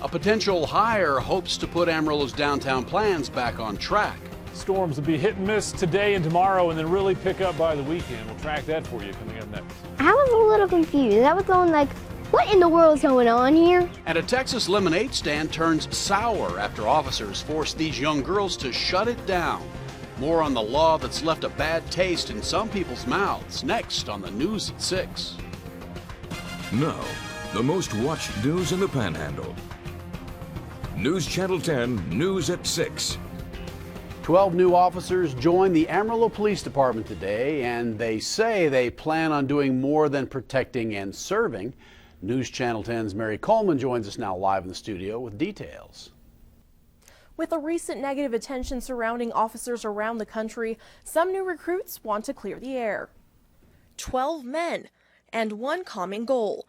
A potential hire hopes to put Amarillo's downtown plans back on track. Storms will be hit and miss today and tomorrow and then really pick up by the weekend. We'll track that for you coming up next. I was a little confused. I was going like, what in the world's going on here? And a Texas lemonade stand turns sour after officers force these young girls to shut it down. More on the law that's left a bad taste in some people's mouths next on the News at 6. Now, the most watched news in the Panhandle. News Channel 10, News at 6. 12 new officers joined the Amarillo Police Department today, and they say they plan on doing more than protecting and serving. News Channel 10's Mary Coleman joins us now live in the studio with details. With the recent negative attention surrounding officers around the country, some new recruits want to clear the air. 12 men and one common goal.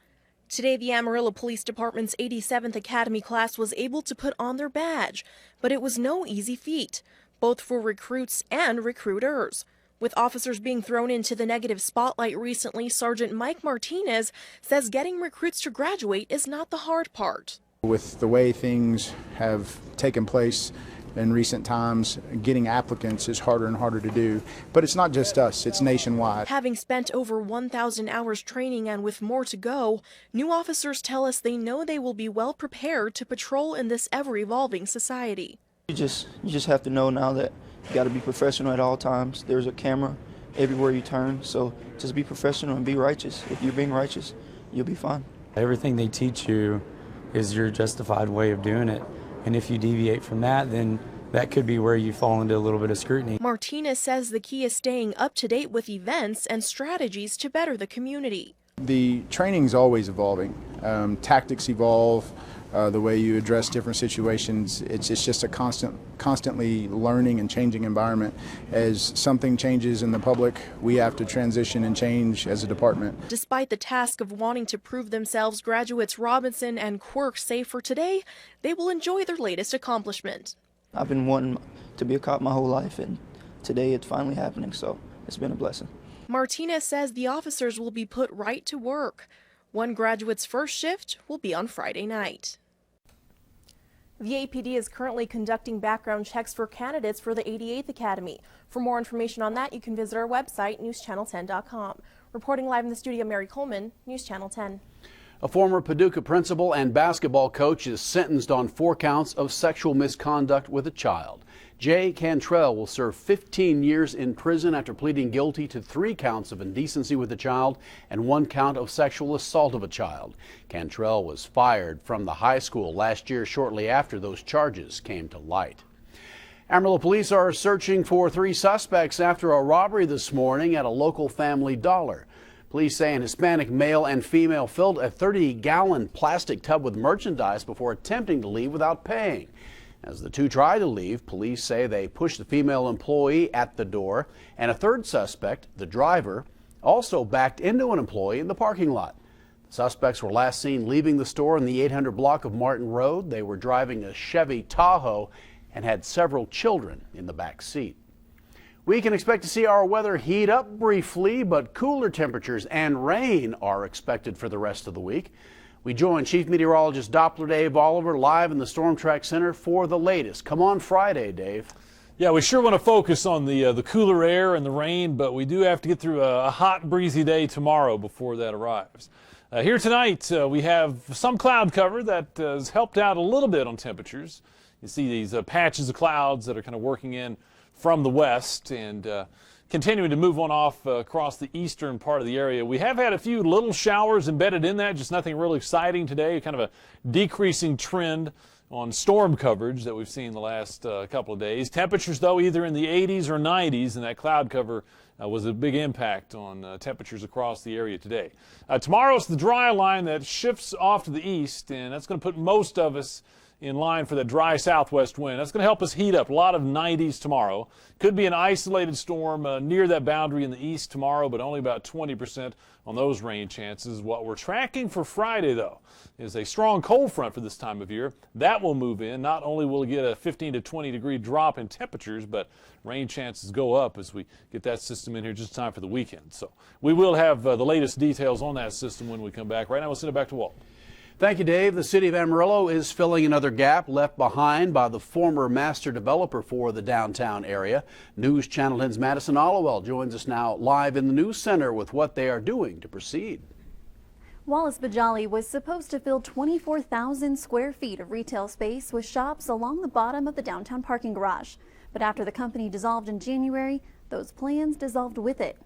Today, the Amarillo Police Department's 87th Academy class was able to put on their badge, but it was no easy feat, both for recruits and recruiters. With officers being thrown into the negative spotlight recently, Sergeant Mike Martinez says getting recruits to graduate is not the hard part. With the way things have taken place in recent times, getting applicants is harder and harder to do. But it's not just us, it's nationwide. Having spent over 1,000 hours training and with more to go, new officers tell us they know they will be well prepared to patrol in this ever-evolving society. You just have to know now that you got to be professional at all times. There's a camera everywhere you turn, so just be professional and be righteous. If you're being righteous, you'll be fine. Everything they teach you is your justified way of doing it. And if you deviate from that, then that could be where you fall into a little bit of scrutiny. Martinez says the key is staying up to date with events and strategies to better the community. The training's always evolving. Tactics evolve, the way you address different situations. It's just a constantly learning and changing environment. As something changes in the public, we have to transition and change as a department. Despite the task of wanting to prove themselves, graduates Robinson and Quirk say for today, they will enjoy their latest accomplishment. I've been wanting to be a cop my whole life, and today it's finally happening, so it's been a blessing. Martinez says the officers will be put right to work. One graduate's first shift will be on Friday night. The APD is currently conducting background checks for candidates for the 88th Academy. For more information on that, you can visit our website, newschannel10.com. Reporting live in the studio, Mary Coleman, News Channel 10. A former Paducah principal and basketball coach is sentenced on 4 counts of sexual misconduct with a child. Jay Cantrell will serve 15 years in prison after pleading guilty to 3 counts of indecency with a child and 1 count of sexual assault of a child. Cantrell was fired from the high school last year shortly after those charges came to light. Amarillo police are searching for 3 suspects after a robbery this morning at a local Family Dollar. Police say an Hispanic male and female filled a 30-gallon plastic tub with merchandise before attempting to leave without paying. As the 2 tried to leave, police say they pushed the female employee at the door, and a 3rd suspect, the driver, also backed into an employee in the parking lot. The suspects were last seen leaving the store in the 800 block of Martin Road. They were driving a Chevy Tahoe and had several children in the back seat. We can expect to see our weather heat up briefly, but cooler temperatures and rain are expected for the rest of the week. We join Chief Meteorologist Doppler Dave Oliver live in the Storm Track Center for the latest. Come on Friday, Dave. Yeah, we sure want to focus on the cooler air and the rain, but we do have to get through a hot, breezy day tomorrow before that arrives. Here tonight, we have some cloud cover that has helped out a little bit on temperatures. You see these patches of clouds that are kind of working in from the west and continuing to move on off across the eastern part of the area. We have had a few little showers embedded in that, just nothing really exciting today, kind of a decreasing trend on storm coverage that we've seen the last couple of days. Temperatures, though, either in the 80s or 90s, and that cloud cover was a big impact on temperatures across the area today. Tomorrow's the dry line that shifts off to the east, and that's going to put most of us in line for that dry southwest wind. That's going to help us heat up. A lot of 90s tomorrow. Could be an isolated storm near that boundary in the east tomorrow, but only about 20% on those rain chances. What we're tracking for Friday, though, is a strong cold front for this time of year. That will move in. Not only will we get a 15 to 20 degree drop in temperatures, but rain chances go up as we get that system in here just in time for the weekend. So we will have the latest details on that system when we come back. Right now, we'll send it back to Walt. Thank you, Dave. The city of Amarillo is filling another gap left behind by the former master developer for the downtown area. News Channel 10's Madison Ollowell joins us now live in the news center with what they are doing to proceed. Wallace Bajali was supposed to fill 24,000 square feet of retail space with shops along the bottom of the downtown parking garage. But after the company dissolved in January, those plans dissolved with it.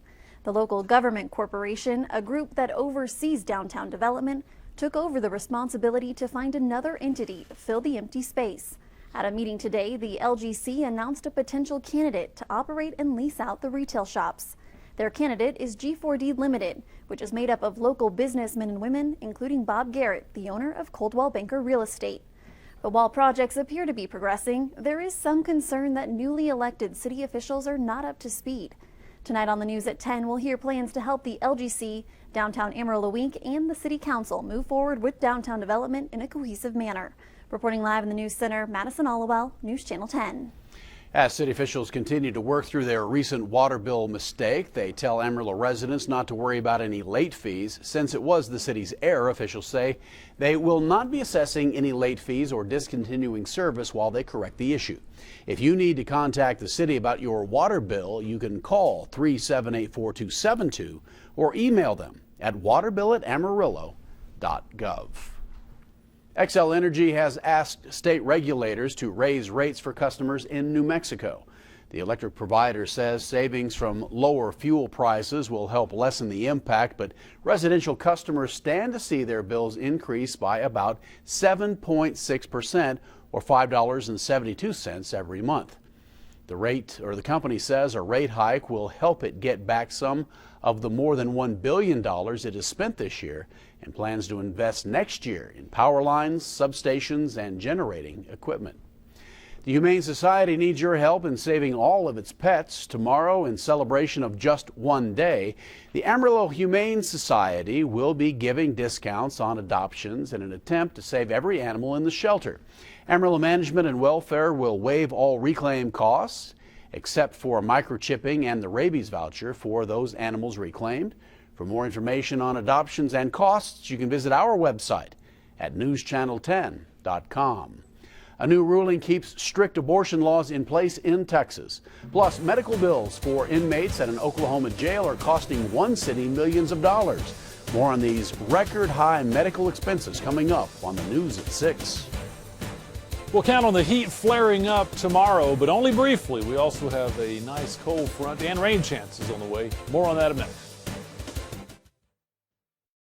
The local government corporation, a group that oversees downtown development, took over the responsibility to find another entity to fill the empty space. At a meeting today, the LGC announced a potential candidate to operate and lease out the retail shops. Their candidate is G4D Limited, which is made up of local businessmen and women, including Bob Garrett, the owner of Coldwell Banker Real Estate. But while projects appear to be progressing, there is some concern that newly elected city officials are not up to speed. Tonight on the news at 10, we'll hear plans to help the LGC, Downtown Amarillo Week, and the City Council move forward with downtown development in a cohesive manner. Reporting live in the News Center, Madison Ollowell, News Channel 10. As city officials continue to work through their recent water bill mistake, they tell Amarillo residents not to worry about any late fees. Since it was the city's error, officials say they will not be assessing any late fees or discontinuing service while they correct the issue. If you need to contact the city about your water bill, you can call 378-4272 or email them at waterbill@amarillo.gov. Xcel Energy has asked state regulators to raise rates for customers in New Mexico. The electric provider says savings from lower fuel prices will help lessen the impact, but residential customers stand to see their bills increase by about 7.6% or $5.72 every month. The company says a rate hike will help it get back some of the more than $1 billion it has spent this year and plans to invest next year in power lines, substations, and generating equipment. The Humane Society needs your help in saving all of its pets. Tomorrow, in celebration of Just One Day, the Amarillo Humane Society will be giving discounts on adoptions in an attempt to save every animal in the shelter. Amarillo Management and Welfare will waive all reclaim costs, except for microchipping and the rabies voucher for those animals reclaimed. For more information on adoptions and costs, you can visit our website at newschannel10.com. A new ruling keeps strict abortion laws in place in Texas. Plus, medical bills for inmates at an Oklahoma jail are costing one city millions of dollars. More on these record high medical expenses coming up on the news at 6. We'll count on the heat flaring up tomorrow, but only briefly. We also have a nice cold front and rain chances on the way. More on that in a minute.